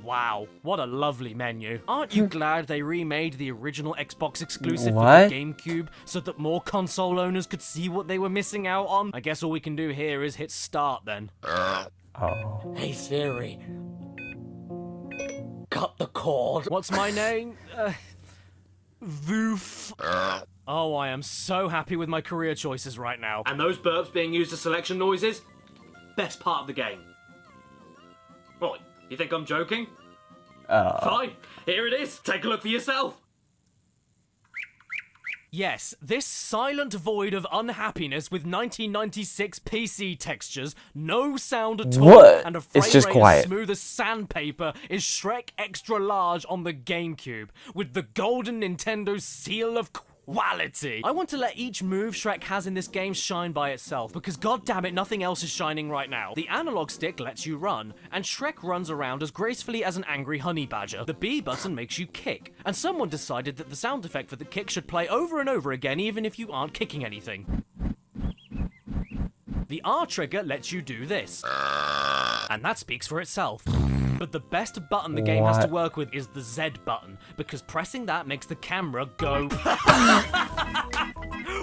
wow. What a lovely menu. Aren't you glad they remade the original Xbox exclusive What? for the GameCube so that more console owners could see what they were missing out on? I guess all we can do here is hit start then. Oh. Hey Siri. Cut the cord. What's my name? Voof. Oh, I am so happy with my career choices right now. And those burps being used as selection noises? Best part of the game. What? You think I'm joking? Fine. Here it is. Take a look for yourself. Yes, this silent void of unhappiness with 1996 PC textures, no sound at all, What? and a It's frame just rate quiet. as smooth as sandpaper is Shrek Extra Large on the GameCube, with the golden Nintendo seal of quality. I want to let each move Shrek has in this game shine by itself, because goddammit, nothing else is shining right now. The analog stick lets you run, and Shrek runs around as gracefully as an angry honey badger. The B button makes you kick, and someone decided that the sound effect for the kick should play over and over again even if you aren't kicking anything. The R trigger lets you do this, and that speaks for itself. But the best button the game has to work with is the Z button, because pressing that makes the camera go...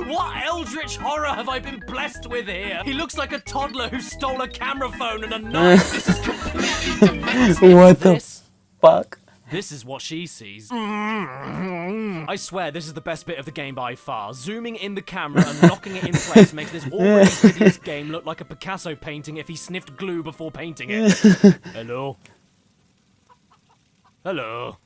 What eldritch horror have I been blessed with here? He looks like a toddler who stole a camera phone and a knife. This is completely domestic. What the fuck? This is what she sees. I swear this is the best bit of the game by far. Zooming in the camera and locking it in place makes this already hideous game look like a Picasso painting if he sniffed glue before painting it. Hello? Hello?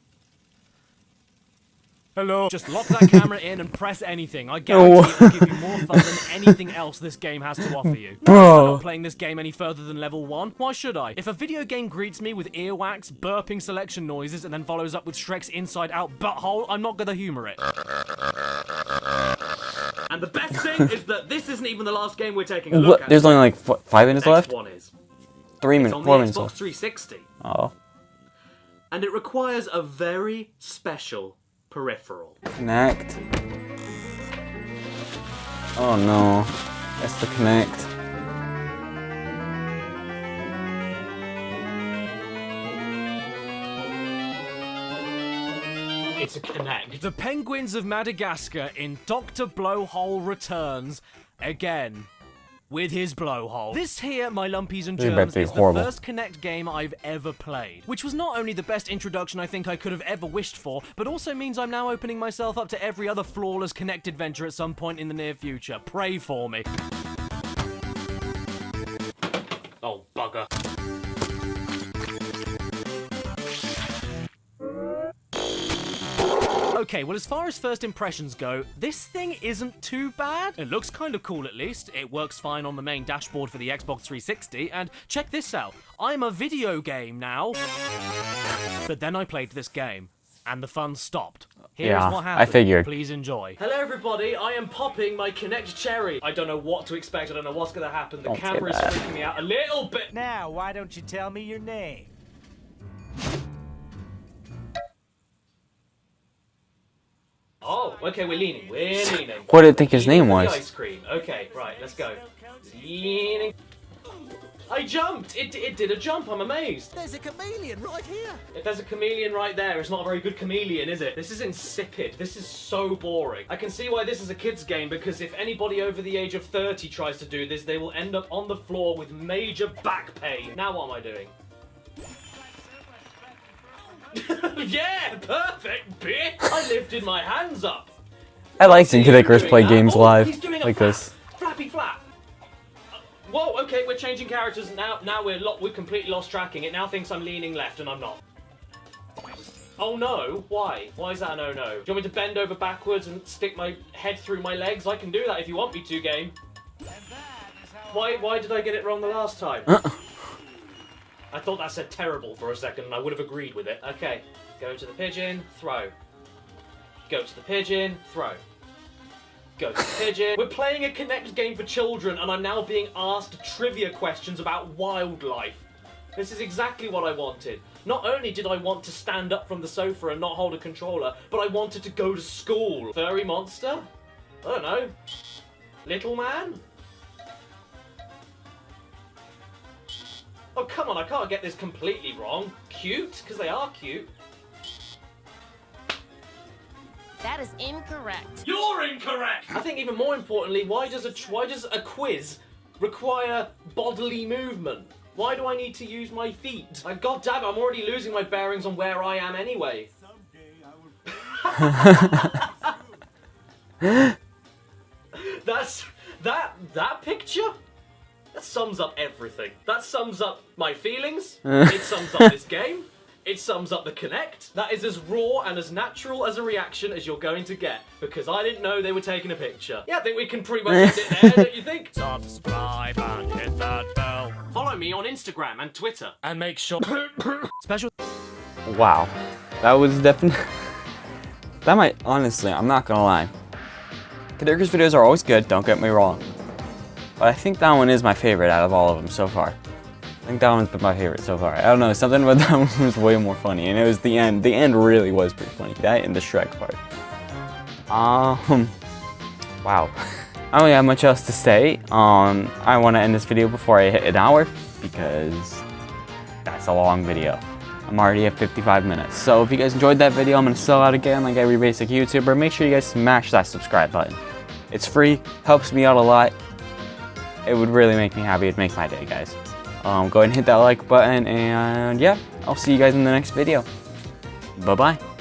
Hello? Just lock that camera in and press anything. I guarantee it will give you more fun than anything else this game has to offer you. I'm not playing this game any further than level 1. Why should I? If a video game greets me with earwax, burping selection noises, and then follows up with Shrek's inside-out butthole, I'm not gonna humor it. And the best thing is that this isn't even the last game we're taking a look at. There's only like 5 minutes left? Next one is. 3 minutes, 4 minutes left. It's on the Xbox 360. Oh. And it requires a very special peripheral. Kinect. Oh no. That's the Kinect. It's a Kinect. The Penguins of Madagascar in Dr. Blowhole returns again. With his blowhole. This here, my lumpies and germs, is the first Kinect game I've ever played. Which was not only the best introduction I think I could have ever wished for, but also means I'm now opening myself up to every other flawless Kinect adventure at some point in the near future. Pray for me. Oh, bugger. Okay, well, as far as first impressions go, this thing isn't too bad. It looks kind of cool, at least. It works fine on the main dashboard for the Xbox 360, and check this out. I'm a video game now. But then I played this game, and the fun stopped. Here's what happened. I figured. Please enjoy. Hello everybody, I am popping my Kinect cherry. I don't know what to expect, I don't know what's gonna happen. The camera is freaking me out a little bit. Now, why don't you tell me your name? Oh, okay, we're leaning. What did it think his name was? The ice cream. Okay, right, let's go. Leaning. I jumped! It did a jump, I'm amazed. There's a chameleon right here. If there's a chameleon right there, it's not a very good chameleon, is it? This is insipid. This is so boring. I can see why this is a kid's game, because if anybody over the age of 30 tries to do this, they will end up on the floor with major back pain. Now what am I doing? Yeah, perfect, bitch! I lifted my hands up. I like seeing Caddicarus play games live like this. Flappy flap. Whoa, okay, we're changing characters now. Now we're completely lost tracking. It now thinks I'm leaning left and I'm not. Oh no, why? Why is that an oh no? Do you want me to bend over backwards and stick my head through my legs? I can do that if you want me to, game. Why did I get it wrong the last time? I thought that said terrible for a second and I would have agreed with it. Okay, go to the pigeon, throw. Go to the pigeon, throw. Go to the pigeon. We're playing a Kinect game for children and I'm now being asked trivia questions about wildlife. This is exactly what I wanted. Not only did I want to stand up from the sofa and not hold a controller, but I wanted to go to school. Furry monster? I don't know. Little man? Oh, come on, I can't get this completely wrong. Cute? Because they are cute. That is incorrect. You're incorrect! I think even more importantly, why does a quiz require bodily movement? Why do I need to use my feet? Like, God damn it, I'm already losing my bearings on where I am anyway. That picture? That sums up everything. That sums up my feelings. It sums up this game. It sums up the Kinect. That is as raw and as natural as a reaction as you're going to get. Because I didn't know they were taking a picture. Yeah, I think we can pretty much end it there, don't you think? Subscribe and hit that bell. Follow me on Instagram and Twitter. And make sure... Special... Wow. That was definitely... That might... Honestly, I'm not gonna lie. Caddicarus videos are always good, don't get me wrong. But I think that one is my favorite out of all of them so far. I think that one's been my favorite so far. I don't know, something about that one was way more funny, and it was the end. The end really was pretty funny. That and the Shrek part. Wow. I don't really have much else to say. I want to end this video before I hit an hour, because that's a long video. I'm already at 55 minutes. So if you guys enjoyed that video, I'm going to sell out again like every basic YouTuber. Make sure you guys smash that subscribe button. It's free, helps me out a lot. It would really make me happy. It'd make my day, guys. Go ahead and hit that like button, and yeah, I'll see you guys in the next video. Bye-bye.